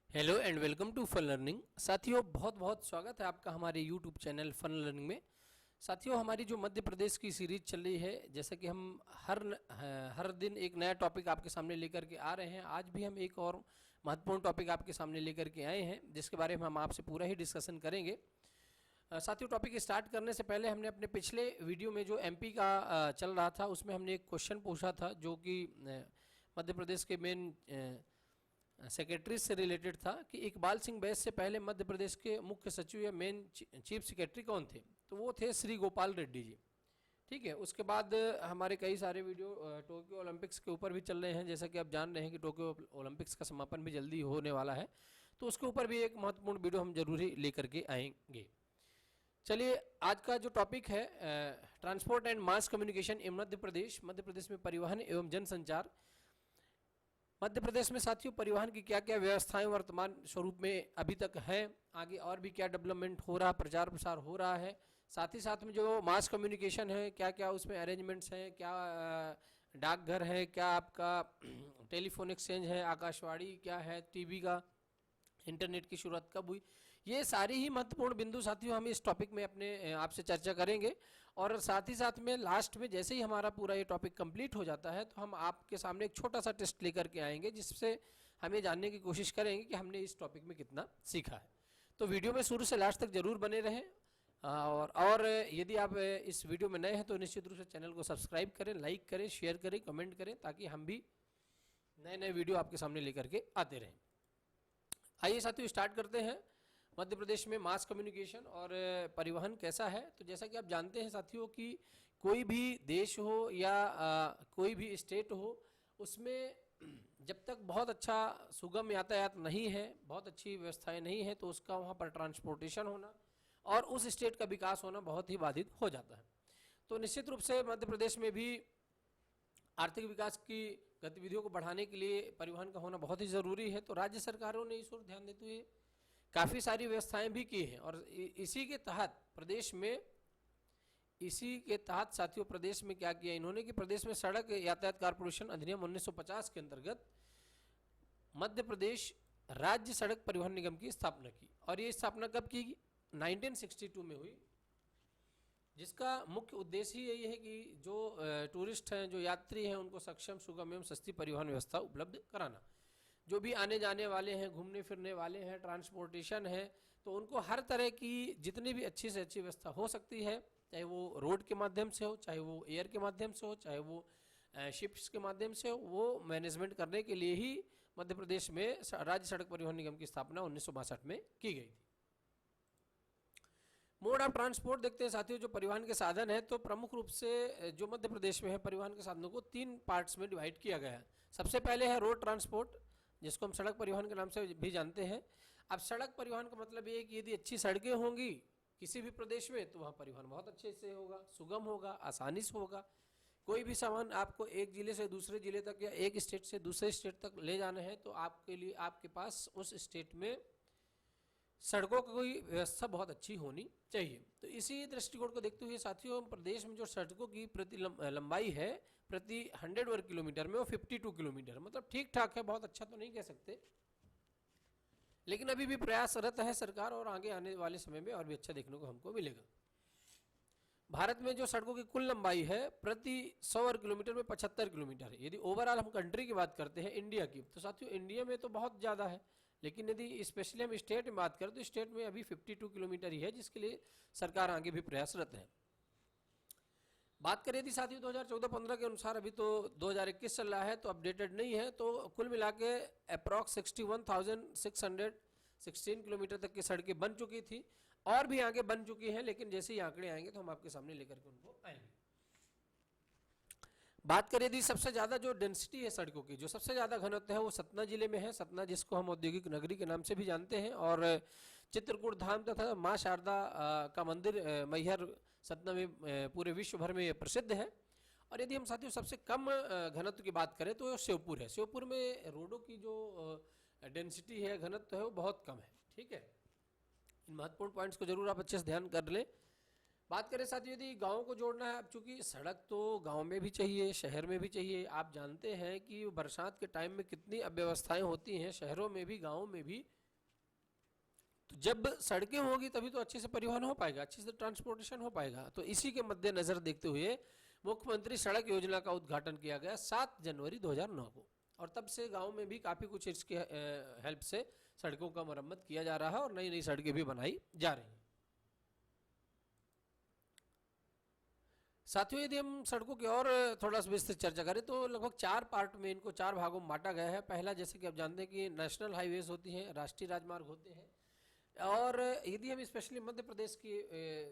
Hello and welcome to fun learning. साथियों, बहुत बहुत स्वागत है आपका हमारे यूट्यूब चैनल फन लर्निंग में। साथियों, हमारी जो मध्य प्रदेश की सीरीज चल रही है, जैसा कि हम हर दिन एक नया टॉपिक आपके सामने लेकर के आ रहे हैं। आज भी हम एक और महत्वपूर्ण टॉपिक आपके सामने लेकर के आए हैं, जिसके बारे में हम आपसे पूरा ही डिस्कशन करेंगे। साथियों, टॉपिक स्टार्ट करने से पहले हमने अपने पिछले वीडियो में जो एमपी का चल रहा था, उसमें हमने एक क्वेश्चन पूछा था, जो कि मध्य प्रदेश के मेन सेक्रेटरी से रिलेटेड था कि इकबाल सिंह बैस से पहले मध्य प्रदेश के मुख्य सचिव या मेन चीफ सेक्रेटरी कौन थे। तो वो थे श्री गोपाल रेड्डी जी। ठीक है, उसके बाद हमारे कई सारे वीडियो टोक्यो ओलंपिक्स के ऊपर भी चल रहे हैं। जैसा कि आप जान रहे हैं कि टोक्यो ओलंपिक्स का समापन भी जल्दी होने वाला है, तो उसके ऊपर भी एक महत्वपूर्ण वीडियो हम जरूर ही लेकर के आएंगे। चलिए, आज का जो टॉपिक है transport and mass communication in Madhya Pradesh में परिवहन एवं जनसंचार। मध्य प्रदेश में साथियों, परिवहन की क्या क्या व्यवस्थाएं वर्तमान स्वरूप में अभी तक हैं, आगे और भी क्या डेवलपमेंट हो रहा, प्रचार प्रसार हो रहा है। साथ ही साथ में जो मास कम्युनिकेशन है, क्या क्या उसमें अरेंजमेंट्स हैं, क्या डाकघर है, क्या आपका टेलीफोन एक्सचेंज है, आकाशवाणी क्या है, टीवी का, इंटरनेट की शुरुआत कब हुई। ये सारी ही महत्वपूर्ण बिंदु साथियों हम इस टॉपिक में अपने आपसे चर्चा करेंगे। और साथ ही साथ में लास्ट में जैसे ही हमारा पूरा ये टॉपिक कंप्लीट हो जाता है, तो हम आपके सामने एक छोटा सा टेस्ट लेकर के आएंगे, जिससे हम ये जानने की कोशिश करेंगे कि हमने इस टॉपिक में कितना सीखा है। तो वीडियो में शुरू से लास्ट तक जरूर बने रहें। और यदि आप इस वीडियो में नए हैं तो निश्चित रूप से चैनल को सब्सक्राइब करें, लाइक करें, शेयर करें, कमेंट करें, ताकि हम भी नए नए वीडियो आपके सामने लेकर के आते रहें। आइए साथियों, स्टार्ट करते हैं। मध्य प्रदेश में मास कम्युनिकेशन और परिवहन कैसा है। तो जैसा कि आप जानते हैं साथियों कि कोई भी देश हो या कोई भी स्टेट हो, उसमें जब तक बहुत अच्छा सुगम यातायात नहीं है, बहुत अच्छी व्यवस्थाएं नहीं है, तो उसका वहाँ पर ट्रांसपोर्टेशन होना और उस स्टेट का विकास होना बहुत ही बाधित हो जाता है। तो निश्चित रूप से मध्य प्रदेश में भी आर्थिक विकास की गतिविधियों को बढ़ाने के लिए परिवहन का होना बहुत ही ज़रूरी है। तो राज्य सरकारों ने इस ओर ध्यान देते हुए काफ़ी सारी व्यवस्थाएं भी की हैं। और इसी के तहत साथियों प्रदेश में क्या किया इन्होंने कि प्रदेश में सड़क यातायात कारपोरेशन अधिनियम 1950 के अंतर्गत मध्य प्रदेश राज्य सड़क परिवहन निगम की स्थापना की। और ये स्थापना कब की? 1962 में हुई, जिसका मुख्य उद्देश्य ही यही है कि जो टूरिस्ट हैं, जो यात्री हैं, उनको सक्षम, सुगम एवं सस्ती परिवहन व्यवस्था उपलब्ध कराना। जो भी आने जाने वाले हैं, घूमने फिरने वाले हैं, ट्रांसपोर्टेशन है, तो उनको हर तरह की जितनी भी अच्छी से अच्छी व्यवस्था हो सकती है, चाहे वो रोड के माध्यम से हो, चाहे वो एयर के माध्यम से हो, चाहे वो शिप्स के माध्यम से हो, वो मैनेजमेंट करने के लिए ही मध्य प्रदेश में राज्य सड़क परिवहन निगम की स्थापना 1962 में की गई थी। मोड ऑफ ट्रांसपोर्ट देखते हैं साथियों, जो परिवहन के साधन है, तो प्रमुख रूप से जो मध्य प्रदेश में है, परिवहन के साधनों को 3 पार्ट्स में डिवाइड किया गया है। सबसे पहले है रोड ट्रांसपोर्ट, जिसको हम सड़क परिवहन के नाम से भी जानते हैं। अब सड़क परिवहन का मतलब ये है कि यदि अच्छी सड़कें होंगी किसी भी प्रदेश में, तो वहाँ परिवहन बहुत अच्छे से होगा, सुगम होगा, आसानी से होगा। कोई भी सामान आपको एक जिले से दूसरे जिले तक या एक स्टेट से दूसरे स्टेट तक ले जाना है, तो आपके लिए आपके पास उस स्टेट में सड़कों की व्यवस्था बहुत अच्छी होनी चाहिए। तो इसी दृष्टिकोण को देखते हुए साथियों, प्रदेश में जो सड़कों की प्रति लंबाई है प्रति 100 वर्ग किलोमीटर में, वो 52 किलोमीटर, मतलब ठीक ठाक है, बहुत अच्छा तो नहीं कह सकते, लेकिन अभी भी प्रयासरत है सरकार, और आगे आने वाले समय में और भी अच्छा देखने को हमको मिलेगा। भारत में जो सड़कों की कुल लंबाई है प्रति 100 वर्ग किलोमीटर में 75 किलोमीटर है। यदि ओवरऑल हम कंट्री की बात करते हैं, इंडिया की, तो साथियों इंडिया में तो बहुत ज़्यादा है, लेकिन यदि स्पेशली हम स्टेट में बात करें तो स्टेट में अभी 52 किलोमीटर ही है, जिसके लिए सरकार आगे भी प्रयासरत है। बात करें यदि साथियों 2014-15 के अनुसार, अभी तो 2021 चल रहा है तो अपडेटेड नहीं है, तो कुल मिला के अप्रॉक्स 61,616 किलोमीटर तक की सड़कें बन चुकी थी, और भी आगे बन चुकी हैं, लेकिन जैसे ही आंकड़े आएंगे तो हम आपके सामने लेकर के उनको आएंगे। बात करें यदि सबसे ज़्यादा जो डेंसिटी है सड़कों की, जो सबसे ज़्यादा घनत्व है, वो सतना जिले में है। सतना, जिसको हम औद्योगिक नगरी के नाम से भी जानते हैं, और चित्रकूट धाम तथा माँ शारदा का मंदिर मैहर सतना में पूरे विश्व भर में प्रसिद्ध है। और यदि हम साथियों सबसे कम घनत्व की बात करें तो श्योपुर है। श्योपुर में रोडों की जो डेंसिटी है, घनत्व है, वो बहुत कम है। ठीक है, इन महत्वपूर्ण पॉइंट्स को जरूर आप अच्छे से ध्यान कर लें। बात करें साथियों यदि गाँव को जोड़ना है, अब चूंकि सड़क तो गांव में भी चाहिए, शहर में भी चाहिए। आप जानते हैं कि बरसात के टाइम में कितनी अव्यवस्थाएं होती हैं, शहरों में भी गाँव में भी तो जब सड़कें होगी तभी तो अच्छे से परिवहन हो पाएगा, अच्छे से ट्रांसपोर्टेशन हो पाएगा। तो इसी के मद्देनजर देखते हुए मुख्यमंत्री सड़क योजना का उद्घाटन किया गया 7 जनवरी 2009 को, और तब से गांव में भी काफ़ी कुछ इसके हेल्प से सड़कों का मरम्मत किया जा रहा है और नई नई सड़कें भी बनाई जा रही हैं। साथियों, यदि हम सड़कों की और थोड़ा सा विस्तृत चर्चा करें तो लगभग 4 पार्ट में इनको 4 भागों में बांटा गया है। पहला, जैसे कि आप जानते हैं कि नेशनल हाईवेज होती हैं, राष्ट्रीय राजमार्ग होते हैं, और यदि हम स्पेशली मध्य प्रदेश की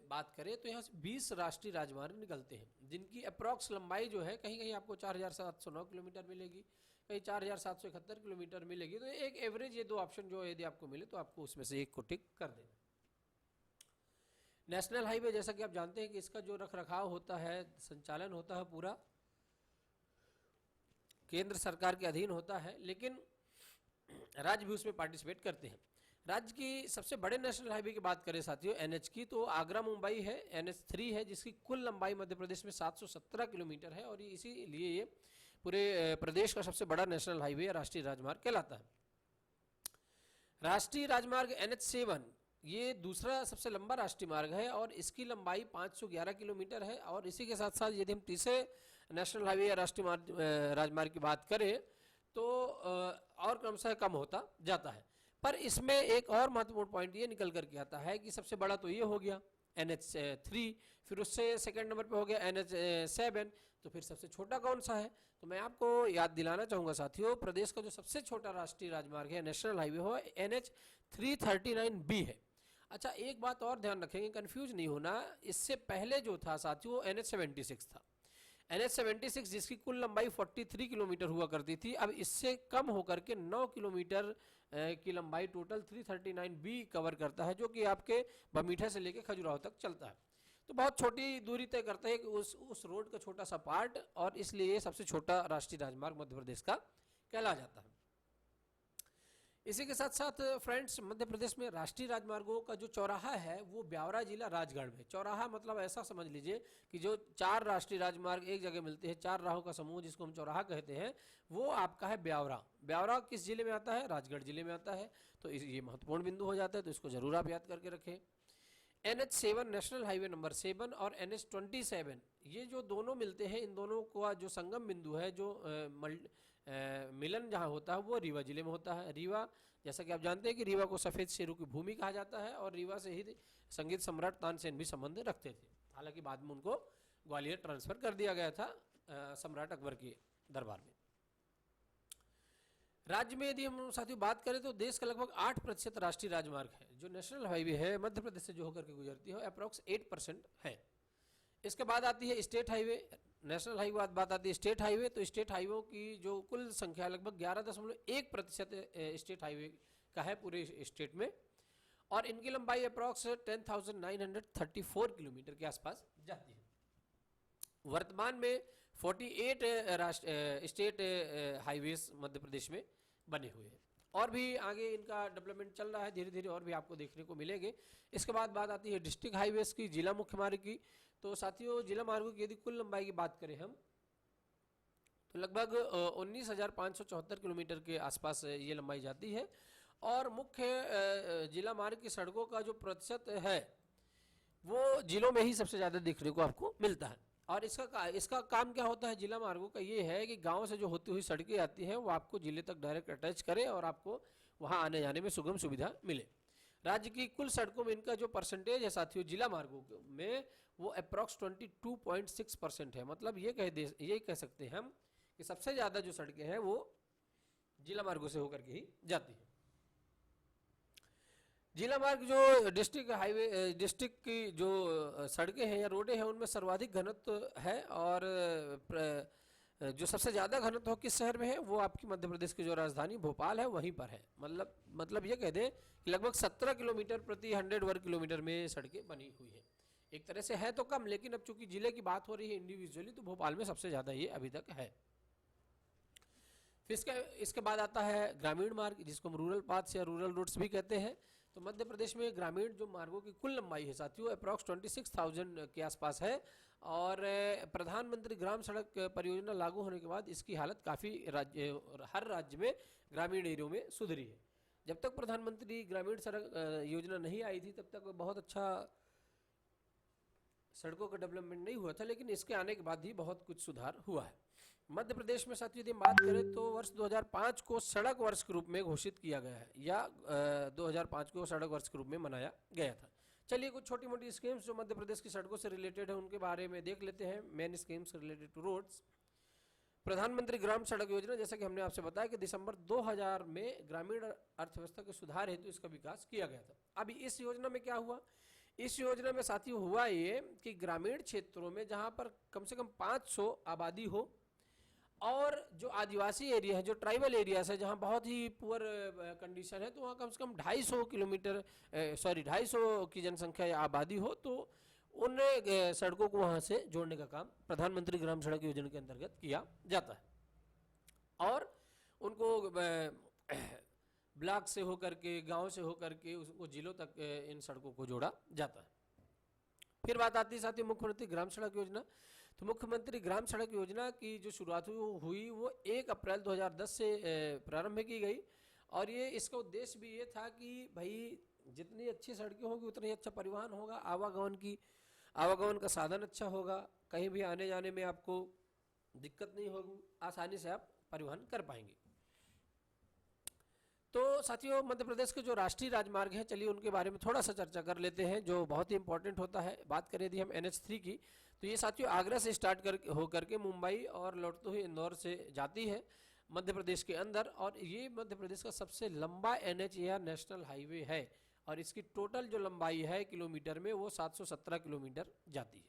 बात करें तो यहाँ से 20 राष्ट्रीय राजमार्ग निकलते हैं, जिनकी अप्रॉक्स लंबाई जो है कहीं कहीं आपको 4709 किलोमीटर मिलेगी, कहीं 4771 किलोमीटर मिलेगी। तो एक एवरेज ये 2 ऑप्शन जो यदि आपको मिले तो आपको उसमें से एक को टिक कर देना। नेशनल हाईवे, जैसा कि आप जानते हैं कि इसका जो रख रखाव होता है, संचालन होता है, पूरा केंद्र सरकार के अधीन होता है, लेकिन राज्य भी उसमें पार्टिसिपेट करते हैं। राज्य की सबसे बड़े नेशनल हाईवे की बात करें साथियों एनएच की, तो आगरा मुंबई है, NH 3 है, जिसकी कुल लंबाई मध्य प्रदेश में 717 किलोमीटर है, और इसीलिए ये पूरे प्रदेश का सबसे बड़ा नेशनल हाईवे या राष्ट्रीय राजमार्ग कहलाता है। राष्ट्रीय राजमार्ग NH 7 ये दूसरा सबसे लंबा राष्ट्रीय मार्ग है, और इसकी लंबाई 511 किलोमीटर है। और इसी के साथ साथ यदि हम तीसरे नेशनल हाईवे या राष्ट्रीय राजमार्ग की बात करें तो और क्रमशः कम होता जाता है। पर इसमें एक और महत्वपूर्ण पॉइंट ये निकल करके आता है कि सबसे बड़ा तो ये हो गया NH 3, फिर उससे सेकंड नंबर पे हो गया NH 7, तो फिर सबसे छोटा कौन सा है? तो मैं आपको याद दिलाना चाहूँगा साथियों, प्रदेश का जो सबसे छोटा राष्ट्रीय राजमार्ग है, नेशनल हाईवे हो, NH 339B है। अच्छा, एक बात और ध्यान रखेंगे, कंफ्यूज नहीं होना, इससे पहले जो था साथियों NH 76 था। NH 76 जिसकी कुल लंबाई 43 किलोमीटर हुआ करती थी, अब इससे कम होकर के 9 किलोमीटर की लंबाई टोटल 339B कवर करता है, जो कि आपके बमीठा से लेके खजुराहो तक चलता है। तो बहुत छोटी दूरी तय करता है कि उस रोड का छोटा सा पार्ट, और इसलिए सबसे छोटा राष्ट्रीय राजमार्ग मध्य प्रदेश का कहला जाता है। इसी के साथ साथ फ्रेंड्स, मध्य प्रदेश में राष्ट्रीय राजमार्गों का जो चौराहा है वो ब्यावरा जिला राजगढ़ में। चौराहा मतलब ऐसा समझ लीजिए कि जो 4 राष्ट्रीय राजमार्ग एक जगह मिलते हैं, 4 राहों का समूह जिसको हम चौराहा कहते हैं, वो आपका है ब्यावरा। ब्यावरा किस जिले में आता है? राजगढ़ जिले में आता है। तो ये महत्वपूर्ण बिंदु हो जाता है, तो इसको जरूर आप याद करके रखें। NH 7 नेशनल हाईवे नंबर 7 और NH 27 ये जो दोनों मिलते हैं, इन दोनों का जो संगम बिंदु है, जो मिलन जहाँ होता है वो रीवा जिले में होता है। रीवा, जैसा कि आप जानते हैं कि रीवा को सफ़ेद शेरों की भूमि कहा जाता है, और रीवा से ही संगीत सम्राट तानसेन भी संबंध रखते थे। हालांकि बाद में उनको ग्वालियर ट्रांसफ़र कर दिया गया था सम्राट अकबर के दरबार में। राज्य में यदि हम साथियों बात करें तो देश का लगभग 8% राष्ट्रीय राजमार्ग है। जो नेशनल हाईवे है मध्य प्रदेश से जो होकर के गुजरती है, अप्रॉक्स 8% है। इसके बाद आती है स्टेट हाईवे। नेशनल हाईवे बात आती है स्टेट हाईवे, तो स्टेट हाईवे की जो कुल संख्या लगभग 11.1% स्टेट हाईवे का है पूरे स्टेट में, और इनकी लंबाई अप्रॉक्स 10,934 किलोमीटर के आसपास जाती है। वर्तमान में 48 स्टेट हाईवेज मध्य प्रदेश में बने हुए हैं, और भी आगे इनका डेवलपमेंट चल रहा है, धीरे धीरे और भी आपको देखने को मिलेंगे। इसके बाद बात आती है डिस्ट्रिक्ट हाईवेज की, जिला मुख्य मार्ग की। तो साथियों, जिला मार्गों की यदि कुल लंबाई की बात करें हम, तो लगभग 19,574 किलोमीटर के आसपास ये लंबाई जाती है, और मुख्य जिला मार्ग की सड़कों का जो प्रतिशत है वो जिलों में ही सबसे ज़्यादा देखने को आपको मिलता है। और इसका काम क्या होता है जिला मार्गों का? ये है कि गांव से जो होती हुई सड़कें आती हैं वो आपको जिले तक डायरेक्ट अटैच करे, और आपको वहां आने जाने में सुगम सुविधा मिले। राज्य की कुल सड़कों में इनका जो परसेंटेज है साथियों जिला मार्गों में, वो अप्रॉक्स 22.6% है। मतलब ये कह सकते हैं हम कि सबसे ज़्यादा जो सड़कें हैं वो जिला मार्गों से होकर के ही जाती हैं। जिला मार्ग जो डिस्ट्रिक्ट की जो सड़कें हैं या रोडें हैं, उनमें सर्वाधिक घनत्व है, और जो सबसे ज़्यादा घनत्व किस शहर में है? वो आपकी मध्य प्रदेश की जो राजधानी भोपाल है वहीं पर है। मतलब ये कह दें कि लगभग 17 किलोमीटर प्रति 100 वर्ग किलोमीटर में सड़कें बनी हुई हैं। एक तरह से है तो कम, लेकिन अब चूंकि जिले की बात हो रही है इंडिविजुअली, तो भोपाल में सबसे ज़्यादा ये अभी तक है। फिर इसके बाद आता है ग्रामीण मार्ग, जिसको हम रूरल पाथ्स या रूरल रूट्स भी कहते हैं। तो मध्य प्रदेश में ग्रामीण जो मार्गों की कुल लंबाई है साथियों अप्रॉक्स 26,000 के आसपास है, और प्रधानमंत्री ग्राम सड़क परियोजना लागू होने के बाद इसकी हालत काफ़ी हर राज्य में ग्रामीण एरियो में सुधरी है। जब तक प्रधानमंत्री ग्रामीण सड़क योजना नहीं आई थी तब तक बहुत अच्छा सड़कों का डेवलपमेंट नहीं हुआ था, लेकिन इसके आने के बाद ही बहुत कुछ सुधार हुआ है। मध्य प्रदेश में साथियों यदि हम बात करें तो वर्ष 2005 को सड़क वर्ष के रूप में घोषित किया गया है, या 2005 को सड़क वर्ष के रूप में मनाया गया था। चलिए कुछ छोटी मोटी स्कीम्स जो मध्य प्रदेश की सड़कों से रिलेटेड है उनके बारे में देख लेते हैं। Main schemes related to roads. Pradhan Mantri Gram सड़क योजना, जैसा कि हमने आपसे बताया कि दिसंबर 2000 में ग्रामीण अर्थव्यवस्था के सुधार हेतु इसका विकास किया गया था। अभी इस योजना में क्या हुआ, इस योजना में साथियों हुआ ये कि ग्रामीण क्षेत्रों में जहां पर कम से कम 500 आबादी हो, और जो आदिवासी एरिया है, जो ट्राइबल एरियाज है, जहां बहुत ही पुअर कंडीशन है, तो वहां कम से कम 250 की जनसंख्या या आबादी हो, तो उन सड़कों को वहां से जोड़ने का काम प्रधानमंत्री ग्राम सड़क योजना के अंतर्गत किया जाता है। और उनको ब्लॉक से होकर के, गांव से होकर के उसको जिलों तक इन सड़कों को जोड़ा जाता है। फिर बात आती है साथ ही मुख्यमंत्री ग्राम सड़क योजना। तो मुख्यमंत्री ग्राम सड़क योजना की जो शुरुआत हुई वो 1 अप्रैल 2010 से प्रारंभ की गई, और ये इसका उद्देश्य भी ये था कि भाई जितनी अच्छी सड़कें होगी उतना ही अच्छा परिवहन होगा, आवागमन का साधन अच्छा होगा, कहीं भी आने जाने में आपको दिक्कत नहीं होगी, आसानी से आप परिवहन कर पाएंगे। तो साथियों मध्य प्रदेश के जो राष्ट्रीय राजमार्ग हैं, चलिए उनके बारे में थोड़ा सा चर्चा कर लेते हैं, जो बहुत ही इंपॉर्टेंट होता है। बात करें यदि हम NH3 की, तो ये साथियों आगरा से स्टार्ट होकर के मुंबई और लौटते हुए इंदौर से जाती है मध्य प्रदेश के अंदर, और ये मध्य प्रदेश का सबसे लंबा NH या नेशनल हाईवे है, और इसकी टोटल जो लंबाई है किलोमीटर में वो 717 किलोमीटर जाती है।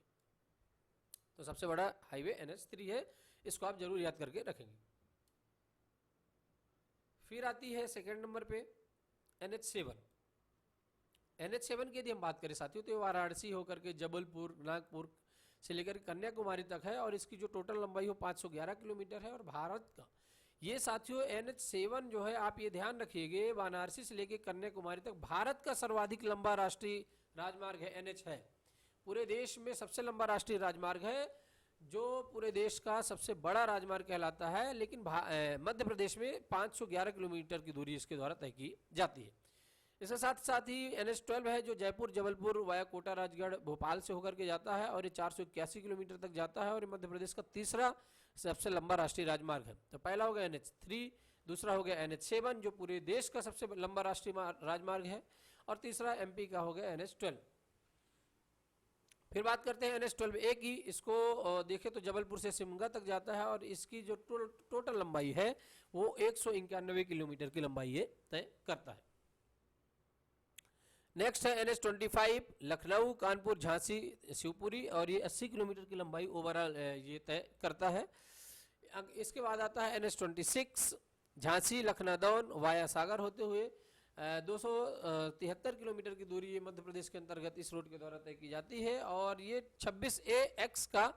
तो सबसे बड़ा हाईवे NH3 है, इसको आप जरूर याद करके रखेंगे। फिर आती है सेकंड नंबर पे NH7। NH7 की यदि हम बात करें साथियों तो वाराणसी होकर के जबलपुर, नागपुर से लेकर कन्याकुमारी तक है, और इसकी जो टोटल लंबाई हो 511 किलोमीटर है। और भारत का ये साथियों NH7 जो है, आप ये ध्यान रखिएगा, वाराणसी से लेकर कन्याकुमारी तक भारत का सर्वाधिक लंबा राष्ट्रीय राजमार्ग है, NH है। पूरे देश में सबसे लंबा राष्ट्रीय राजमार्ग है, जो पूरे देश का सबसे बड़ा राजमार्ग कहलाता है। लेकिन मध्य प्रदेश में 511 किलोमीटर की दूरी इसके द्वारा तय की जाती है। इसके साथ साथ ही NH12 है, जो जयपुर, जबलपुर वाया कोटा, राजगढ़, भोपाल से होकर के जाता है, और ये 481 किलोमीटर तक जाता है, और ये मध्य प्रदेश का तीसरा सबसे लंबा राष्ट्रीय राजमार्ग है। तो पहला हो गया NH3, दूसरा हो गया NH7 जो पूरे देश का सबसे लंबा राष्ट्रीय राजमार्ग है, और तीसरा MP का हो गया NH12। फिर बात करते हैं NH12A की। इसको देखें तो जबलपुर से शिमगा तक जाता है, और इसकी जो टोटल लंबाई है वो 191 किलोमीटर की लंबाई ये तय करता है। नेक्स्ट है NH25, लखनऊ, कानपुर, झांसी, शिवपुरी, और ये 80 किलोमीटर की लंबाई ओवरऑल ये तय करता है। इसके बाद आता है NH26, झांसी, लखनऊ वाया सागर होते हुए 273 किलोमीटर की दूरी ये मध्य प्रदेश के अंतर्गत इस रोड के द्वारा तय की जाती है, और ये 26AX का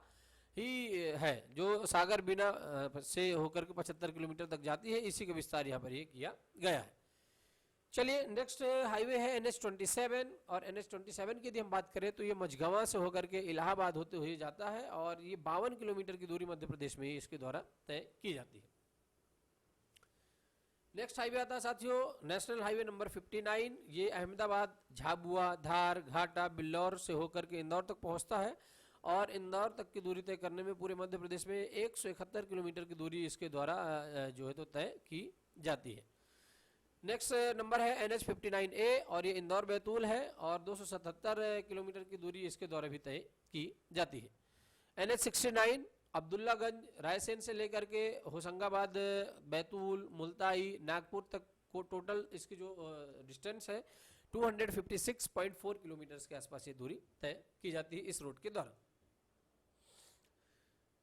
ही है, जो सागर बिना से होकर के 75 किलोमीटर तक जाती है। इसी का विस्तार यहाँ पर ये किया गया है। चलिए नेक्स्ट हाईवे है NH27, और NH27 की यदि हम बात करें तो ये मझगांवा से होकर के इलाहाबाद होते हुए जाता है, और ये 52 किलोमीटर की दूरी मध्य प्रदेश में इसके द्वारा तय की जाती है। नेक्स्ट हाईवे आता है साथियों नेशनल हाईवे नंबर 59। ये अहमदाबाद, झाबुआ, धार, घाटा, बिल्लौर से होकर के इंदौर तक पहुंचता है, और इंदौर तक की दूरी तय करने में पूरे मध्य प्रदेश में 171 किलोमीटर की दूरी इसके द्वारा जो है तो तय की जाती है। नेक्स्ट नंबर है NH59A, और ये इंदौर बैतूल है, और 277 किलोमीटर की दूरी इसके द्वारा भी तय की जाती है। NH69 अब्दुल्लागंज, रायसेन से लेकर के होशंगाबाद, बैतूल, मुल्ताई, नागपुर तक को टोटल इसकी जो डिस्टेंस है 256.4 किलोमीटर के आसपास ये दूरी तय की जाती है इस रोड के द्वारा।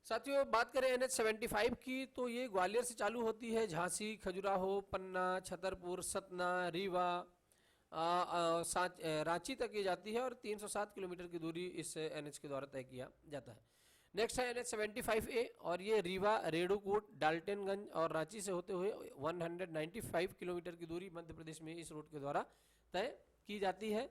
साथियों बात करें NH75 की, तो ये ग्वालियर से चालू होती है, झांसी, खजुराहो, पन्ना, छतरपुर, सतना, रीवा, रांची तक ये जाती है, और 307 किलोमीटर की दूरी इस NH के द्वारा तय किया जाता है। नेक्स्ट है NH75A, और ये रीवा, रेणुकूट, डाल्टनगंज और रांची से होते हुए 195 किलोमीटर की दूरी मध्य प्रदेश में इस रोड के द्वारा तय की जाती है।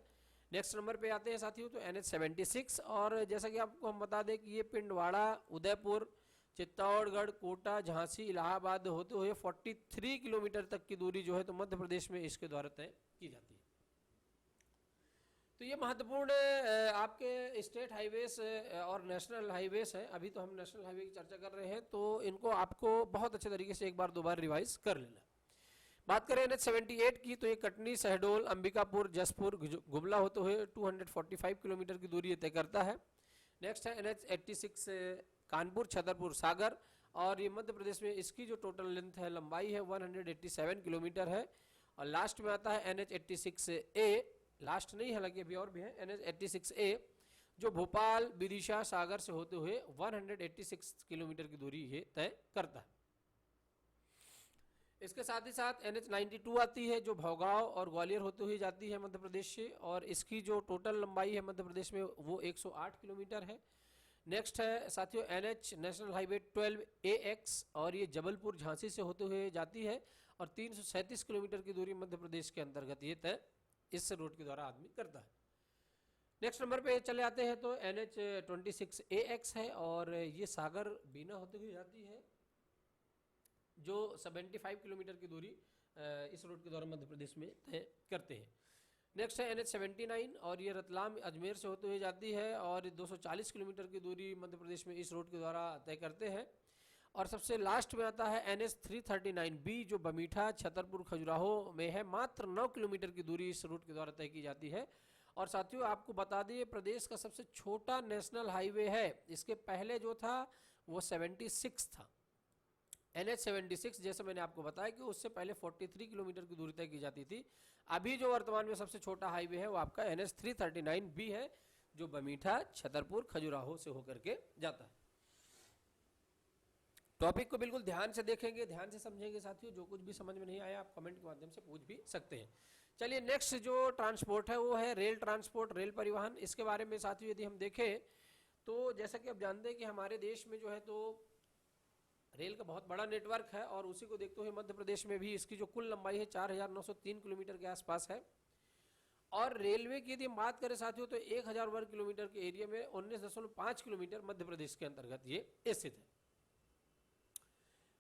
नेक्स्ट नंबर पे आते हैं साथियों तो NH76, और जैसा कि आपको हम बता दें कि ये पिंडवाड़ा, उदयपुर, चित्तौड़गढ़, कोटा, झांसी, इलाहाबाद होते हुए 43 किलोमीटर तक की दूरी जो है तो मध्य प्रदेश में इसके द्वारा तय की जाती है। तो ये महत्वपूर्ण आपके स्टेट हाईवेज और नेशनल हाईवेज हैं। अभी तो हम नेशनल हाईवे की चर्चा कर रहे हैं, तो इनको आपको बहुत अच्छे तरीके से एक बार दो बार रिवाइज कर लेना। बात करें NH-78 की, तो ये कटनी, शहडोल, अंबिकापुर, जसपुर, गुमला होते हुए 245 किलोमीटर की दूरी तय करता है। नेक्स्ट है NH-86 कानपुर, छतरपुर, सागर, और ये मध्य प्रदेश में इसकी जो टोटल लेंथ है, लंबाई है 187 किलोमीटर है। और लास्ट में आता है NH-86A, लास्ट नहीं हालांकि अभी और भी है, NH-86A जो भोपाल, विदिशा, सागर से होते हुए 186 किलोमीटर की दूरी ये तय करता है। इसके साथ ही साथ NH-92 आती है जो भौगाव और ग्वालियर होते हुए जाती है मध्य प्रदेश से, और इसकी जो टोटल लंबाई है मध्य प्रदेश में वो 108 किलोमीटर है। नेक्स्ट है साथियों NH नेशनल हाईवे 12AX, और ये जबलपुर, झांसी से होते हुए जाती है, और 337 किलोमीटर की दूरी मध्य प्रदेश के अंतर्गत ये तय इस रोड के द्वारा आदमी करता है। नेक्स्ट नंबर पे चले आते हैं तो NH-26AX है, और ये सागर, बीना होते हुए जाती है, जो 75 किलोमीटर की दूरी इस रोड के द्वारा मध्य प्रदेश में तय करते हैं। नेक्स्ट है NH-79, और ये रतलाम, अजमेर से होते हुए जाती है, और 240 किलोमीटर की दूरी मध्य प्रदेश में इस रोड के द्वारा तय करते हैं। और सबसे लास्ट में आता है NH-339B जो बमीठा, छतरपुर, खजुराहो में है, मात्र 9 किलोमीटर की दूरी इस रूट के द्वारा तय की जाती है। और साथियों आपको बता दें प्रदेश का सबसे छोटा नेशनल हाईवे है, इसके पहले जो था वो 76 था। NH-76 जैसे मैंने आपको बताया कि उससे पहले 43 किलोमीटर की दूरी तय की जाती थी। अभी जो वर्तमान में सबसे छोटा हाईवे है वो आपका NH-339B है, जो बमीठा, छतरपुर, खजुराहो से होकर के जाता है। टॉपिक को बिल्कुल ध्यान से देखेंगे, ध्यान से समझेंगे साथियों। जो कुछ भी समझ में नहीं आया आप कमेंट के माध्यम से पूछ भी सकते हैं। चलिए नेक्स्ट जो ट्रांसपोर्ट है वो है रेल ट्रांसपोर्ट, रेल परिवहन। इसके बारे में साथियों यदि हम देखें तो जैसा कि आप जानते हैं कि हमारे देश में जो है तो रेल का बहुत बड़ा नेटवर्क है, और उसी को देखते हुए मध्य प्रदेश में भी इसकी जो कुल लंबाई है 4903 किलोमीटर के आसपास है। और रेलवे की यदि हम बात करें साथियों तो 1000 वर्ग किलोमीटर के एरिया में 19.5 किलोमीटर मध्य प्रदेश के अंतर्गत ये स्थित है।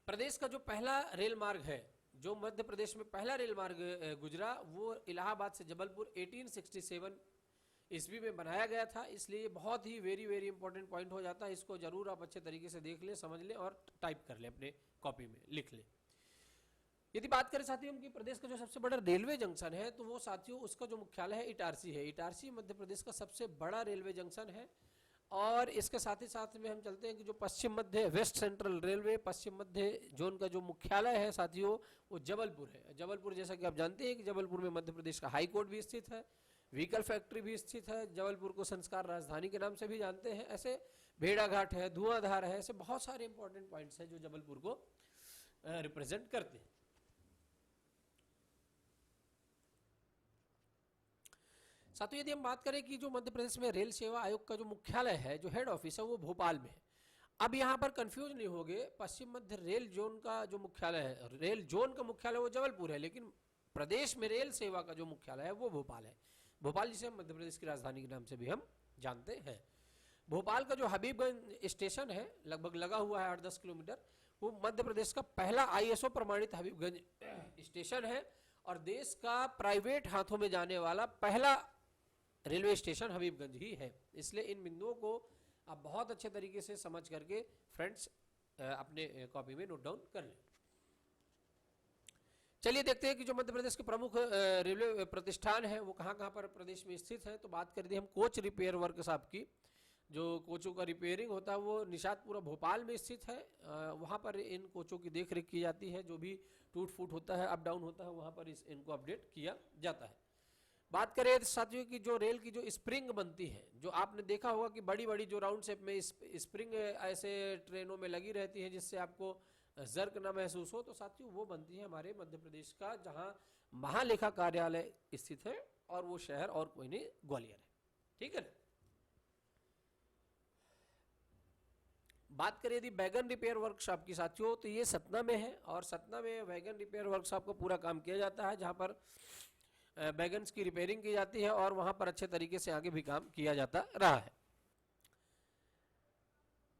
प्रदेश का जो पहला रेल मार्ग है, जो मध्य प्रदेश में पहला रेल मार्ग गुजरा, वो इलाहाबाद से जबलपुर 1867 ईस्वी में बनाया गया था। इसलिए ये बहुत ही वेरी वेरी इंपॉर्टेंट पॉइंट हो जाता है। इसको जरूर आप अच्छे तरीके से देख लें, समझ लें और टाइप कर लें, अपने कॉपी में लिख लें। यदि बात करें साथियों कि प्रदेश का जो सबसे बड़ा रेलवे जंक्शन है, तो वो साथियों उसका जो मुख्यालय है इटारसी है। इटारसी मध्य प्रदेश का सबसे बड़ा रेलवे जंक्शन है। और इसके साथ ही साथ में हम चलते हैं कि जो पश्चिम मध्य वेस्ट सेंट्रल रेलवे पश्चिम मध्य जोन का जो मुख्यालय है साथियों वो जबलपुर है। जबलपुर जैसा कि आप जानते हैं कि जबलपुर में मध्य प्रदेश का हाई कोर्ट भी स्थित है, व्हीकल फैक्ट्री भी स्थित है। जबलपुर को संस्कार राजधानी के नाम से भी जानते हैं। ऐसे भेड़ाघाट है, धुआंधार है, ऐसे बहुत सारे इंपॉर्टेंट पॉइंट्स हैं जो जबलपुर को रिप्रेजेंट करते हैं। साथियों यदि हम बात करें कि जो मध्य प्रदेश में रेल सेवा आयोग का जो मुख्यालय है, जो हेड ऑफिस है, वो भोपाल में है। अब यहाँ पर कंफ्यूज नहीं होगे, पश्चिम मध्य रेल जोन का जो मुख्यालय है, रेल जोन का मुख्यालय वो जबलपुर है, लेकिन प्रदेश में रेल सेवा का जो मुख्यालय है वो भोपाल है। भोपाल जिसे मध्य प्रदेश की राजधानी के नाम से भी हम जानते हैं। भोपाल का जो हबीबगंज स्टेशन है, लगभग लगा हुआ है 8-10 किलोमीटर, वो मध्य प्रदेश का पहला ISO प्रमाणित हबीबगंज स्टेशन है, और देश का प्राइवेट हाथों में जाने वाला पहला रेलवे स्टेशन हबीबगंज ही है। इसलिए इन बिंदुओं को आप बहुत अच्छे तरीके से समझ करके फ्रेंड्स अपने कॉपी में नोट डाउन कर लें। चलिए देखते हैं कि जो मध्य प्रदेश के प्रमुख रेलवे प्रतिष्ठान है वो कहाँ कहाँ पर प्रदेश में स्थित है। तो बात कर दी हम कोच रिपेयर वर्कशॉप की। जो कोचों का रिपेयरिंग होता है वो निषादपुरा भोपाल में स्थित है। वहाँ पर इन कोचों की देख रेख की जाती है। जो भी टूट फूट होता है, अप डाउन होता है, वहाँ पर इनको अपडेट किया जाता है। बात करें साथियों की जो रेल की जो स्प्रिंग बनती है, जो आपने देखा होगा कि बड़ी बड़ी जो राउंड शेप में स्प्रिंग ऐसे ट्रेनों में लगी रहती है जिससे आपको जर्क ना महसूस हो, तो साथियों वो बनती है हमारे मध्य प्रदेश का, जहां महालेखा कार्यालय स्थित है, और वो शहर और कोई नहीं ग्वालियर है। ठीक है। बात करें यदि वैगन रिपेयर वर्कशॉप की साथियों, तो ये सतना में है, और सतना में वैगन रिपेयर वर्कशॉप का पूरा काम किया जाता है, जहां पर वैगन्स की रिपेयरिंग की जाती है, और वहां पर अच्छे तरीके से आगे भी काम किया जाता रहा है।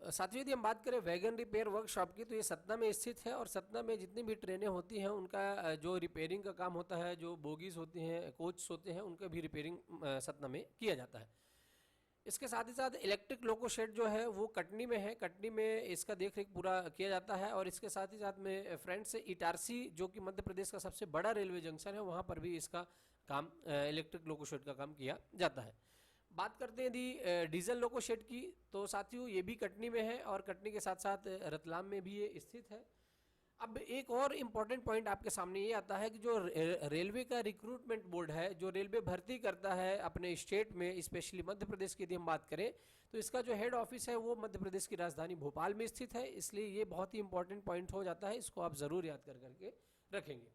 साथियों यदि हम बात करें वैगन रिपेयर वर्कशॉप की, तो ये सतना में स्थित है और सतना में जितनी भी ट्रेनें होती हैं उनका जो रिपेयरिंग का काम होता है, जो बोगीज होती हैं, कोच होते हैं, उनका भी रिपेयरिंग सतना में किया जाता है। इसके साथ ही साथ इलेक्ट्रिक लोको शेड जो है वो कटनी में है, कटनी में इसका देख रेख पूरा किया जाता है। और इसके साथ ही साथ में फ्रेंड से इटारसी जो कि मध्य प्रदेश का सबसे बड़ा रेलवे जंक्शन है, वहाँ पर भी इसका काम इलेक्ट्रिक लोको शेड का काम किया जाता है। बात करते हैं यदि डीजल लोको शेड की, तो साथियों ये भी कटनी में है और कटनी के साथ साथ रतलाम में भी ये स्थित है। अब एक और इम्पॉर्टेंट पॉइंट आपके सामने ये आता है कि जो रेलवे का रिक्रूटमेंट बोर्ड है, जो रेलवे भर्ती करता है अपने स्टेट में, स्पेशली मध्य प्रदेश की यदि हम बात करें, तो इसका जो हेड ऑफिस है वो मध्य प्रदेश की राजधानी भोपाल में स्थित है। इसलिए ये बहुत ही इंपॉर्टेंट पॉइंट हो जाता है, इसको आप ज़रूर याद कर करके रखेंगे।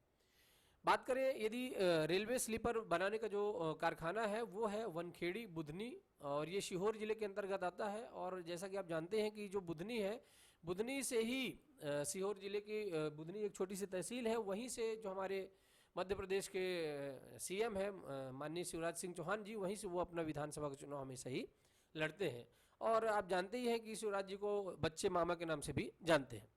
बात करें यदि रेलवे स्लीपर बनाने का जो कारखाना है वो है वनखेड़ी बुधनी, और ये सीहोर जिले के अंतर्गत आता है। और जैसा कि आप जानते हैं कि जो बुधनी है, बुधनी से ही सीहोर जिले की बुधनी एक छोटी सी तहसील है, वहीं से जो हमारे मध्य प्रदेश के सीएम है माननीय शिवराज सिंह चौहान जी, वहीं से वो अपना विधानसभा का चुनाव हमेशा ही लड़ते हैं। और आप जानते ही हैं कि शिवराज जी को बच्चे मामा के नाम से भी जानते हैं।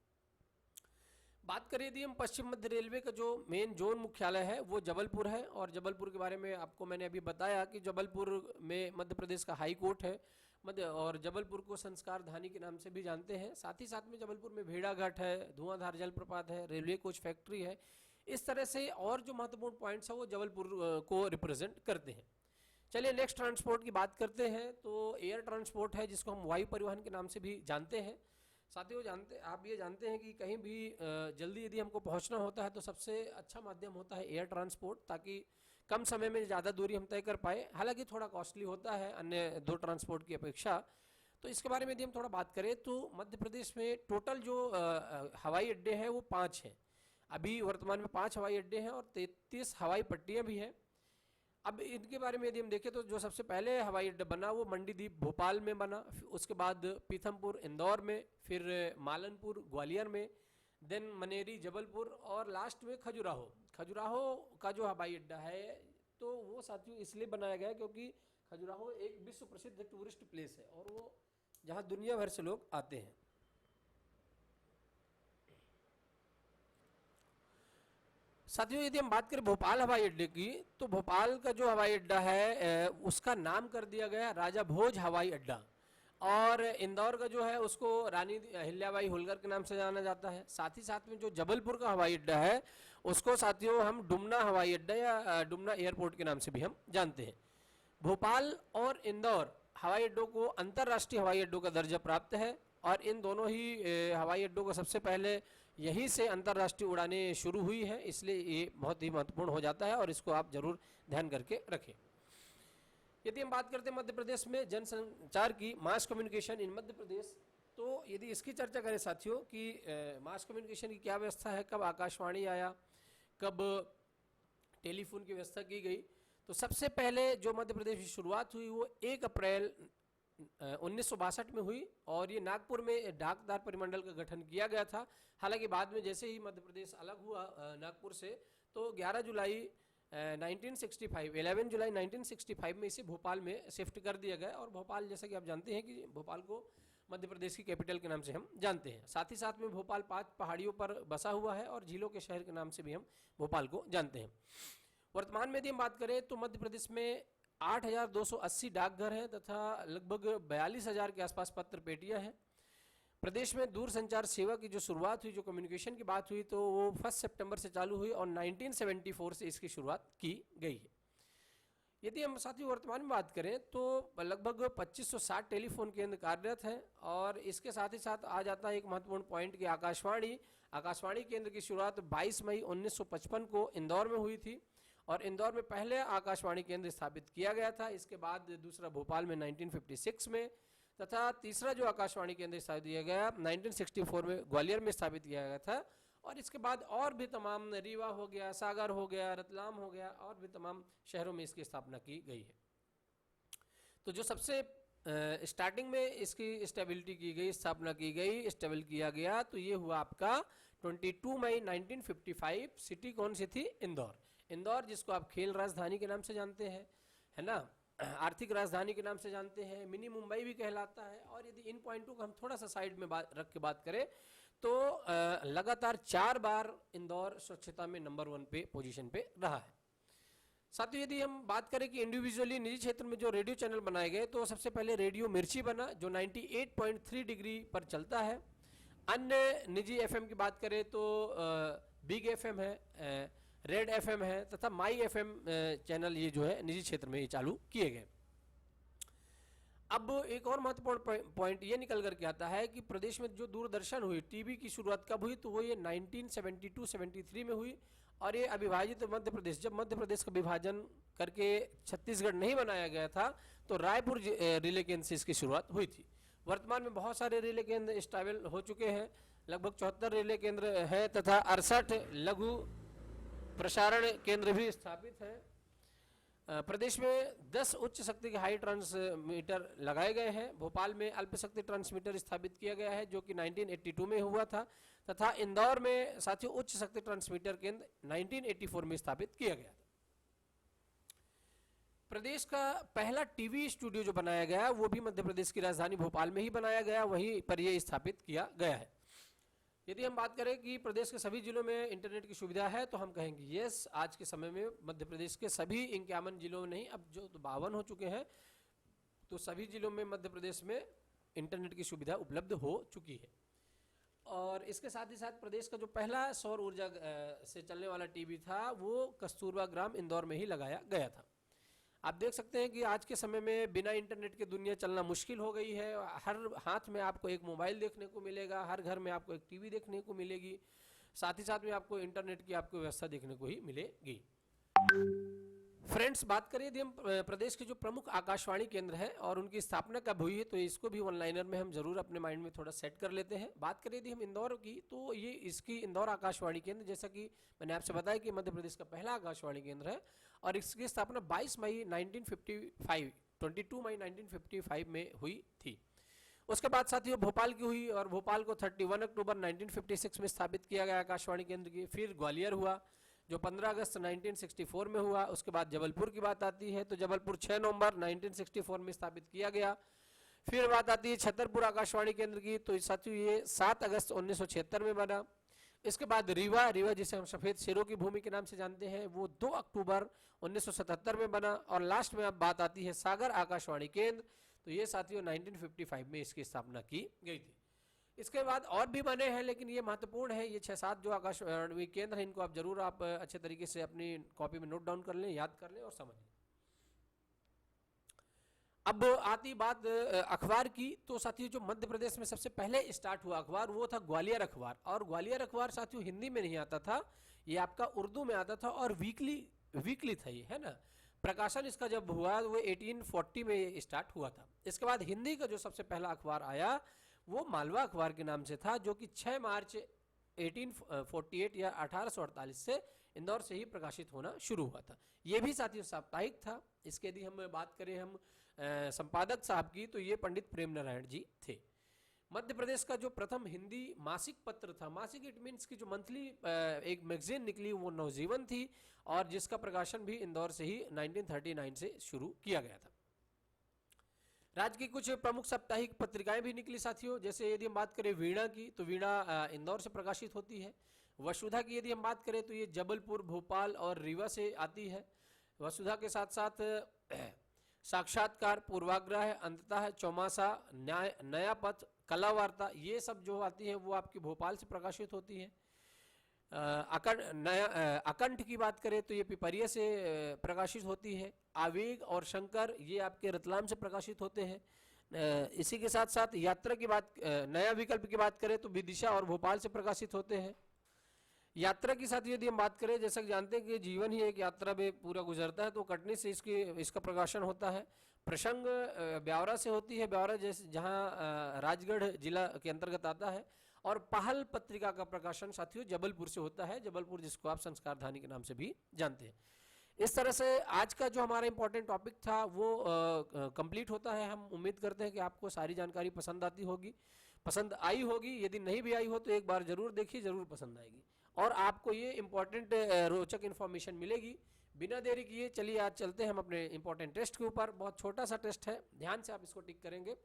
बात करें यदि हम पश्चिम मध्य रेलवे का जो मेन जोन मुख्यालय है वो जबलपुर है, और जबलपुर के बारे में आपको मैंने अभी बताया कि जबलपुर में मध्य प्रदेश का हाई कोर्ट है मध्य, और जबलपुर को संस्कार धानी के नाम से भी जानते हैं। साथ ही साथ में जबलपुर में भेड़ाघाट है, धुआंधार जलप्रपात है, रेलवे कोच फैक्ट्री है। इस तरह से और जो महत्वपूर्ण पॉइंट्स है वो जबलपुर को रिप्रेजेंट करते हैं। चलिए नेक्स्ट ट्रांसपोर्ट की बात करते हैं, तो एयर ट्रांसपोर्ट है जिसको हम वायु परिवहन के नाम से भी जानते हैं। साथियों आप ये जानते हैं कि कहीं भी जल्दी यदि हमको पहुंचना होता है तो सबसे अच्छा माध्यम होता है एयर ट्रांसपोर्ट, ताकि कम समय में ज़्यादा दूरी हम तय कर पाए। हालांकि थोड़ा कॉस्टली होता है अन्य दो ट्रांसपोर्ट की अपेक्षा। तो इसके बारे में यदि हम थोड़ा बात करें तो मध्य प्रदेश में टोटल जो हवाई अड्डे हैं वो 5 हैं। अभी वर्तमान में 5 हवाई अड्डे हैं और 33 हवाई पट्टियाँ भी हैं। अब इनके बारे में यदि हम देखें तो जो सबसे पहले हवाई अड्डा बना वो मंडीदीप भोपाल में बना, उसके बाद पीथमपुर इंदौर में, फिर मालनपुर ग्वालियर में, देन मनेरी जबलपुर, और लास्ट में खजुराहो। खजुराहो का जो हवाई अड्डा है तो वो साथियों इसलिए बनाया गया क्योंकि खजुराहो एक विश्व प्रसिद्ध टूरिस्ट प्लेस है और वो जहाँ दुनिया भर से लोग आते हैं। साथियों यदि हम बात करें भोपाल हवाई अड्डे की, तो भोपाल का जो हवाई अड्डा है उसका नाम कर दिया गया राजा भोज हवाई अड्डा, और इंदौर का जो है उसको रानी अहिल्याबाई होलकर के नाम से जाना जाता है। साथ ही साथ में जो जबलपुर का हवाई अड्डा है उसको साथियों हम डुमना हवाई अड्डा या डुमना एयरपोर्ट के नाम से भी हम जानते हैं। भोपाल और इंदौर हवाई अड्डों को अंतर्राष्ट्रीय हवाई अड्डों का दर्जा प्राप्त है, और इन दोनों ही हवाई अड्डों को सबसे पहले यहीं से अंतर्राष्ट्रीय उड़ानें शुरू हुई हैं, इसलिए ये बहुत ही महत्वपूर्ण हो जाता है और इसको आप जरूर ध्यान करके रखें। यदि हम बात करते हैं मध्य प्रदेश में जनसंचार की, मास कम्युनिकेशन इन मध्य प्रदेश, तो यदि इसकी चर्चा करें साथियों कि मास कम्युनिकेशन की क्या व्यवस्था है, कब आकाशवाणी आया, कब टेलीफोन की व्यवस्था की गई, तो सबसे पहले जो मध्य प्रदेश की शुरुआत हुई वो 1 अप्रैल 1962 में हुई, और ये नागपुर में डाकदार परिमंडल का गठन किया गया था। हालांकि बाद में जैसे ही मध्य प्रदेश अलग हुआ नागपुर से, तो 11 जुलाई 1965 में इसे भोपाल में शिफ्ट कर दिया गया, और भोपाल जैसा कि आप जानते हैं कि भोपाल को मध्य प्रदेश की कैपिटल के नाम से हम जानते हैं। साथ ही साथ में भोपाल 5 पहाड़ियों पर बसा हुआ है और झीलों के शहर के नाम से भी हम भोपाल को जानते हैं। वर्तमान में यदि हम बात करें तो मध्य प्रदेश में 8,280 डाकघर हैं तथा लगभग 42,000 के आसपास पत्र पेटियां हैं। प्रदेश में दूरसंचार सेवा की जो शुरुआत हुई, जो कम्युनिकेशन की बात हुई, तो वो 1 सितंबर से चालू हुई और 1974 से इसकी शुरुआत की गई है। यदि हम साथियों वर्तमान में बात करें तो लगभग 2560 टेलीफोन केंद्र कार्यरत हैं, और इसके साथ ही साथ आ जाता है एक महत्वपूर्ण पॉइंट कि आकाशवाणी केंद्र की शुरुआत 22 मई 1955 को इंदौर में हुई थी, और इंदौर में पहले आकाशवाणी केंद्र स्थापित किया गया था। इसके बाद दूसरा भोपाल में 1956 में, तथा तीसरा जो आकाशवाणी केंद्र स्थापित किया गया 1964 में ग्वालियर में स्थापित किया गया था, और इसके बाद और भी तमाम, रीवा हो गया, सागर हो गया, रतलाम हो गया, और भी तमाम शहरों में इसकी स्थापना की गई है। तो जो सबसे स्टार्टिंग में इसकी स्टेबिलिटी की गई, स्थापना की गई, स्टेबल किया गया, तो ये हुआ आपका 22 मई 1955। सिटी कौन सी थी? इंदौर। इंदौर जिसको आप खेल राजधानी के नाम से जानते हैं, है ना। आर्थिक राजधानी के नाम से जानते हैं, मिनी मुंबई भी कहलाता है। और यदि इन पॉइंटों को हम थोड़ा सा साइड में रख के बात करें तो लगातार 4 बार इंदौर स्वच्छता में नंबर 1 पे पोजीशन पे रहा है। साथ ही यदि हम बात करें कि इंडिविजुअली निजी क्षेत्र में जो रेडियो चैनल बनाए गए तो सबसे पहले रेडियो मिर्ची बना जो 98.3 डिग्री पर चलता है। अन्य निजी एफएम की बात करें तो बिग एफएम है, रेड एफएम है तथा माई एफएम चैनल ये जो है निजी क्षेत्र में ये चालू किए गए। अब एक और महत्वपूर्ण पॉइंट ये निकल करके आता है कि प्रदेश में जो दूरदर्शन हुई, टीवी की शुरुआत कब हुई तो वो ये 1972-73 में हुई। और ये अविभाजित मध्य प्रदेश, जब मध्य प्रदेश का विभाजन करके छत्तीसगढ़ नहीं बनाया गया था तो रायपुर रिले केंद्र से इसकी शुरुआत हुई थी। वर्तमान में बहुत सारे रिले केंद्र स्टेबल हो चुके हैं, लगभग 74 रिले केंद्र है तथा 68 लघु प्रसारण केंद्र भी स्थापित है। प्रदेश में 10 उच्च शक्ति के हाई ट्रांसमीटर लगाए गए हैं। भोपाल में अल्प शक्ति ट्रांसमीटर स्थापित किया गया है जो कि 1982 में हुआ था तथा इंदौर में साथियों उच्च शक्ति ट्रांसमीटर केंद्र 1984 में स्थापित किया गया था। प्रदेश का पहला टीवी स्टूडियो जो बनाया गया वो भी मध्य प्रदेश की राजधानी भोपाल में ही बनाया गया, वहीं पर यह स्थापित किया गया है। यदि हम बात करें कि प्रदेश के सभी जिलों में इंटरनेट की सुविधा है तो हम कहेंगे यस, आज के समय में मध्य प्रदेश के सभी 51 जिलों में नहीं, अब जो 52 हो चुके हैं तो सभी जिलों में मध्य प्रदेश में इंटरनेट की सुविधा उपलब्ध हो चुकी है। और इसके साथ ही साथ प्रदेश का जो पहला सौर ऊर्जा से चलने वाला टीवी था वो कस्तूरबा ग्राम इंदौर में ही लगाया गया था। आप देख सकते हैं कि आज के समय में बिना इंटरनेट के दुनिया चलना मुश्किल हो गई है। हर हाथ में आपको एक मोबाइल देखने को मिलेगा, हर घर में आपको एक टीवी देखने को मिलेगी, साथ ही साथ में आपको इंटरनेट की आपको व्यवस्था देखने को ही मिलेगी। फ्रेंड्स, बात करिए यदि हम प्रदेश के जो प्रमुख आकाशवाणी केंद्र हैं और उनकी स्थापना कब हुई है तो इसको भी वन लाइनर में हम जरूर अपने माइंड में थोड़ा सेट कर लेते हैं। बात करिए यदि हम इंदौर की तो ये इसकी इंदौर आकाशवाणी केंद्र, जैसा कि मैंने आपसे बताया कि मध्य प्रदेश का पहला आकाशवाणी केंद्र है और इसकी स्थापना 22 मई 1955 में हुई थी। उसके बाद साथियों भोपाल की हुई और भोपाल को 31 अक्टूबर 1956 में स्थापित किया गया आकाशवाणी केंद्र की। फिर ग्वालियर हुआ जो 15 अगस्त 1964 में हुआ। उसके बाद जबलपुर की बात आती है तो जबलपुर 6 नवंबर 1964 में स्थापित किया गया। फिर बात आती है छतरपुर आकाशवाणी केंद्र की तो साथियों ये 7 अगस्त 1976 में बना। इसके बाद रीवा जिसे हम सफेद शेरों की भूमि के नाम से जानते हैं वो 2 अक्टूबर 1977 में बना। और लास्ट में अब बात आती है सागर आकाशवाणी केंद्र तो ये साथियों 1955 में इसकी स्थापना की गई थी। इसके बाद और भी बने हैं लेकिन ये महत्वपूर्ण है, ये 6-7 जो आकाशवाणी केंद्र हैं इनको आप जरूर आप अच्छे तरीके से अपनी कॉपी में नोट डाउन कर लें, याद कर लें और समझ लें। अब आती बात अखबार की तो साथियों जो मध्य प्रदेश में सबसे पहले स्टार्ट हुआ अखबार वो था ग्वालियर अखबार। और ग्वालियर अखबार साथियों हिंदी में नहीं आता था, ये आपका उर्दू में आता था और वीकली था ये, है ना। प्रकाशन इसका जब हुआ वो 1840 में स्टार्ट हुआ था। इसके बाद हिंदी का जो सबसे पहला अखबार आया वो मालवा अखबार के नाम से था जो कि 6 मार्च 1848 या 1848 से इंदौर से ही प्रकाशित होना शुरू हुआ था। ये भी साथियों साप्ताहिक था। इसके यदि हम बात करें हम संपादक साहब की तो ये पंडित प्रेम नारायण जी थे। मध्य प्रदेश का जो प्रथम हिंदी मासिक पत्र था, मासिक इट मीन्स की जो मंथली एक मैगजीन निकली वो नवजीवन थी और जिसका प्रकाशन भी इंदौर से ही 1939 से शुरू किया गया था। राज्य की कुछ प्रमुख साप्ताहिक पत्रिकाएं भी निकली साथियों, जैसे यदि हम बात करें वीणा की तो वीणा इंदौर से प्रकाशित होती है। वसुधा की यदि हम बात करें तो ये जबलपुर, भोपाल और रीवा से आती है। वसुधा के साथ साथ साक्षात्कार, पूर्वाग्रह, अंततः, चौमासा, नया पथ, कला वार्ता, ये सब जो आती हैं वो आपकी भोपाल से प्रकाशित होती हैं। अकंठ की बात करें तो ये पिपरिया से प्रकाशित होती है। आवेग और शंकर ये आपके रतलाम से प्रकाशित होते हैं। इसी के साथ साथ यात्रा की बात, नया विकल्प की बात करें तो विदिशा और भोपाल से प्रकाशित होते हैं। यात्रा के साथ यदि हम बात करें, जैसा कि जानते हैं कि जीवन ही एक यात्रा में पूरा गुजरता है तो कटनी से इसका प्रकाशन होता है। प्रसंग ब्यावरा से होती है, ब्यावरा जैसे जहाँ राजगढ़ जिला के अंतर्गत आता है। और पहल पत्रिका का प्रकाशन साथियों जबलपुर से होता है, जबलपुर जिसको आप संस्कारधानी के नाम से भी जानते हैं। इस तरह से आज का जो हमारा इंपॉर्टेंट टॉपिक था वो कंप्लीट होता है। हम उम्मीद करते हैं कि आपको सारी जानकारी पसंद आती होगी, पसंद आई होगी। यदि नहीं भी आई हो तो एक बार जरूर देखिए, जरूर पसंद आएगी और आपको ये इंपॉर्टेंट रोचक इन्फॉर्मेशन मिलेगी। बिना देरी किए चलिए आज चलते हैं हम अपने इंपॉर्टेंट टेस्ट के ऊपर। बहुत छोटा सा टेस्ट है, ध्यान से आप इसको टिक करेंगे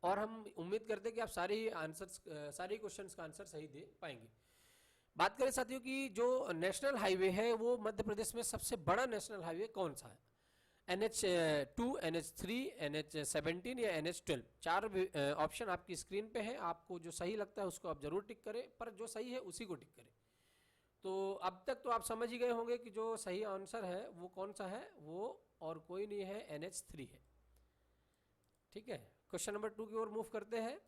और हम उम्मीद करते हैं कि आप सारे क्वेश्चंस का आंसर सही दे पाएंगे। बात करें साथियों की जो नेशनल हाईवे है वो मध्य प्रदेश में सबसे बड़ा नेशनल हाईवे कौन सा है? NH2, NH3, NH17 या NH12। 4 ऑप्शन आपकी स्क्रीन पे है, आपको जो सही लगता है उसको आप जरूर टिक करें, पर जो सही है उसी को टिक करें। तो अब तक तो आप समझ ही गए होंगे कि जो सही आंसर है वो कौन सा है, वो और कोई नहीं है, NH3 है। ठीक है, क्वेश्चन नंबर 2 की ओर मूव करते हैं।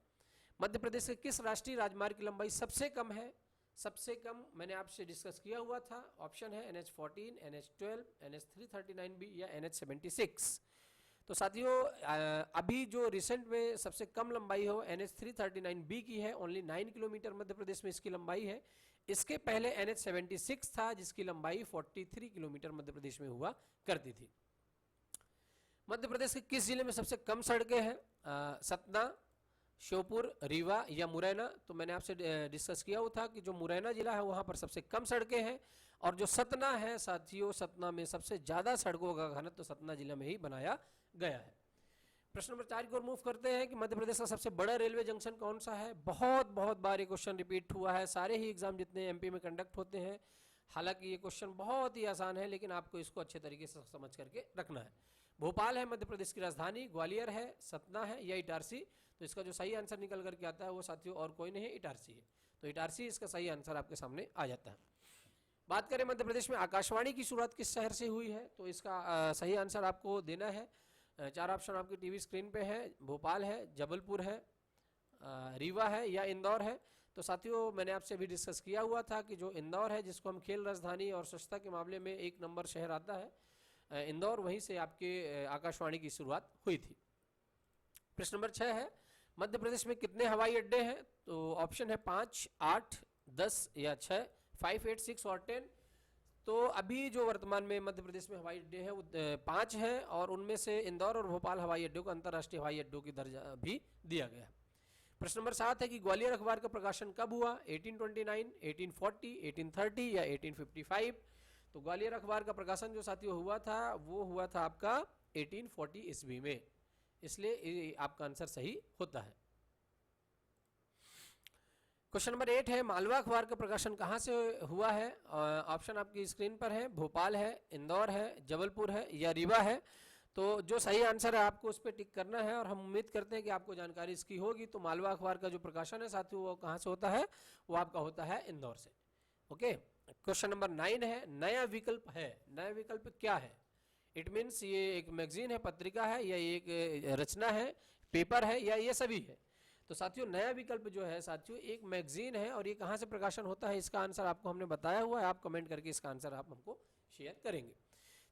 मध्य प्रदेश के किस राष्ट्रीय राजमार्ग की लंबाई सबसे कम है? सबसे कम मैंने आपसे डिस्कस किया हुआ था, ऑप्शन है NH14, NH12, NH339B या NH76। तो साथियों अभी जो रिसेंट में सबसे कम लंबाई हो NH339B की है, ओनली 9 किलोमीटर मध्य प्रदेश में इसकी लंबाई है। इसके पहले NH76 था जिसकी लंबाई 43 किलोमीटर मध्य प्रदेश में हुआ करती थी। मध्य प्रदेश के किस जिले में सबसे कम सड़कें हैं? सतना, श्योपुर, रीवा या मुरैना। तो मैंने आपसे डिस्कस किया हुआ था कि जो मुरैना जिला है वहां पर सबसे कम सड़कें हैं, और जो सतना है साथियों, सतना में सबसे ज्यादा सड़कों का घनत्व तो सतना जिला में ही बनाया गया है। प्रश्न नंबर 4 की ओर मूव करते हैं कि मध्य प्रदेश का सबसे बड़ा रेलवे जंक्शन कौन सा है? बहुत बार ये क्वेश्चन रिपीट हुआ है, सारे ही एग्जाम जितने एमपी में कंडक्ट होते हैं। हालांकि ये क्वेश्चन बहुत ही आसान है, लेकिन आपको इसको अच्छे तरीके से समझ करके रखना है। भोपाल है मध्य प्रदेश की राजधानी, ग्वालियर है, सतना है या इटारसी। तो इसका जो सही आंसर निकल करके आता है वो साथियों और कोई नहीं है, इटारसी है। तो इटारसी इसका सही आंसर आपके सामने आ जाता है। बात करें मध्य प्रदेश में आकाशवाणी की शुरुआत किस शहर से हुई है? तो इसका सही आंसर आपको देना है। 4 ऑप्शन आपकी टीवी स्क्रीन पे है, भोपाल है, जबलपुर है, रीवा है या इंदौर है। तो साथियों मैंने आपसे भी डिस्कस किया हुआ था कि जो इंदौर है, जिसको हम खेल राजधानी और स्वच्छता के मामले में 1 नंबर शहर आता है, इंदौर, वहीं से आपके आकाशवाणी की शुरुआत हुई थी। प्रश्न नंबर 6 है, मध्य प्रदेश में कितने हवाई अड्डे हैं? तो ऑप्शन है 5, 8, 10 या 6, 5, 8, 6 और 10। तो अभी जो वर्तमान में मध्य प्रदेश में हवाई अड्डे हैं वो 5 हैं, और उनमें से इंदौर और भोपाल हवाई अड्डों को अंतर्राष्ट्रीय हवाई अड्डों की दर्जा भी दिया गया है। प्रश्न नंबर 7 है कि ग्वालियर अखबार का प्रकाशन कब हुआ? 1829, 1840, 1830 या 1855। तो ग्वालियर अखबार का प्रकाशन जो साथियों हुआ था वो हुआ था आपका 1840 ईस्वी में, इसलिए आपका आंसर सही होता है। क्वेश्चन नंबर 8 है, मालवा अखबार का प्रकाशन कहाँ से हुआ है? ऑप्शन आपकी स्क्रीन पर है, भोपाल है, इंदौर है, जबलपुर है या रीवा है। तो जो सही आंसर है आपको उस पर टिक करना है, और हम उम्मीद करते हैं कि आपको जानकारी इसकी होगी। तो मालवा अखबार का जो प्रकाशन है साथियों वो कहाँ से होता है? वो आपका होता है इंदौर से। ओके, क्वेश्चन नंबर 9 है, नया विकल्प है। नया विकल्प क्या है? इट मीन्स ये एक मैगजीन है, पत्रिका है, या एक रचना है, पेपर है, या ये सभी है। तो साथियों नया विकल्प जो है साथियों एक मैगजीन है, और ये कहाँ से प्रकाशन होता है इसका आंसर आपको हमने बताया हुआ है। आप कमेंट करके इसका आंसर आप हमको शेयर करेंगे।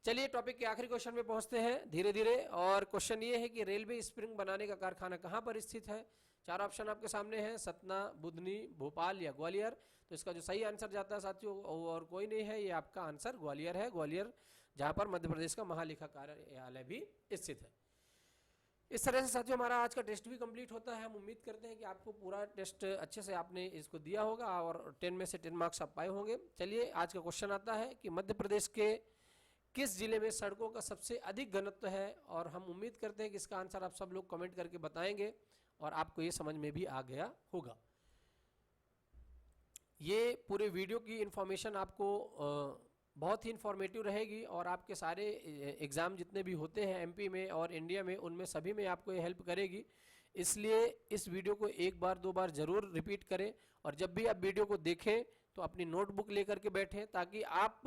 चलिए टॉपिक के आखिरी क्वेश्चन में पहुंचते हैं धीरे धीरे, और क्वेश्चन ये है कि रेलवे स्प्रिंग बनाने का कारखाना कहाँ पर स्थित है? 4 ऑप्शन आपके सामने हैं, सतना, बुधनी, भोपाल या ग्वालियर। तो इसका जो सही आंसर जाता है साथियों और कोई नहीं है, ये आपका आंसर ग्वालियर है। ग्वालियर जहाँ पर मध्य प्रदेश का महालेखा कार्यालय भी स्थित है। इस तरह से साथियों हमारा आज का टेस्ट भी कंप्लीट होता है। हम उम्मीद करते हैं कि आपको पूरा टेस्ट अच्छे से आपने इसको दिया होगा और 10 में से 10 मार्क्स आप पाए होंगे। चलिए आज का क्वेश्चन आता है कि मध्य प्रदेश के किस जिले में सड़कों का सबसे अधिक घनत्व है? और हम उम्मीद करते हैं कि इसका आंसर आप सब लोग कमेंट करके बताएंगे और आपको ये समझ में भी आ गया होगा। ये पूरे वीडियो की इंफॉर्मेशन आपको बहुत ही इंफॉर्मेटिव रहेगी, और आपके सारे एग्ज़ाम जितने भी होते हैं एमपी में और इंडिया में उनमें सभी में आपको ये हेल्प करेगी। इसलिए इस वीडियो को 1 बार 2 बार ज़रूर रिपीट करें, और जब भी आप वीडियो को देखें तो अपनी नोटबुक लेकर के बैठें, ताकि आप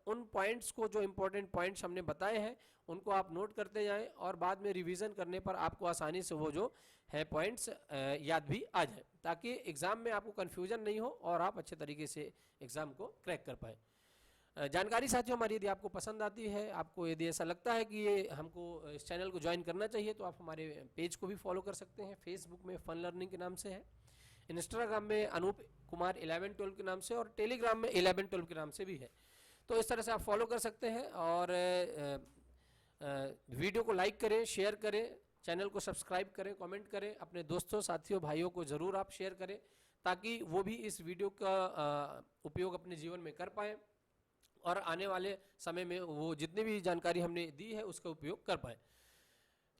उन पॉइंट्स को, जो इम्पोर्टेंट पॉइंट्स हमने बताए हैं उनको आप नोट करते जाएं, और बाद में रिवीजन करने पर आपको आसानी से वो जो है पॉइंट्स याद भी आ जाए, ताकि एग्ज़ाम में आपको कन्फ्यूजन नहीं हो और आप अच्छे तरीके से एग्ज़ाम को क्रैक कर पाएँ। जानकारी साथियों हमारी यदि आपको पसंद आती है, आपको यदि ऐसा लगता है कि ये हमको इस चैनल को ज्वाइन करना चाहिए, तो आप हमारे पेज को भी फॉलो कर सकते हैं। फेसबुक में फन लर्निंग के नाम से है, इंस्टाग्राम में अनूप कुमार 11-12 के नाम से, और टेलीग्राम में 11-12 के नाम से भी है। तो इस तरह से आप फॉलो कर सकते हैं, और वीडियो को लाइक करें, शेयर करें, चैनल को सब्सक्राइब करें, कमेंट करें, अपने दोस्तों, साथियों, भाइयों को ज़रूर आप शेयर करें, ताकि वो भी इस वीडियो का उपयोग अपने जीवन में कर पाएँ और आने वाले समय में वो जितनी भी जानकारी हमने दी है उसका उपयोग कर पाए।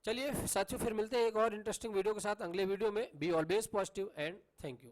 चलिए साथियों, फिर मिलते हैं एक और इंटरेस्टिंग वीडियो के साथ अगले वीडियो में। Be always positive and thank you.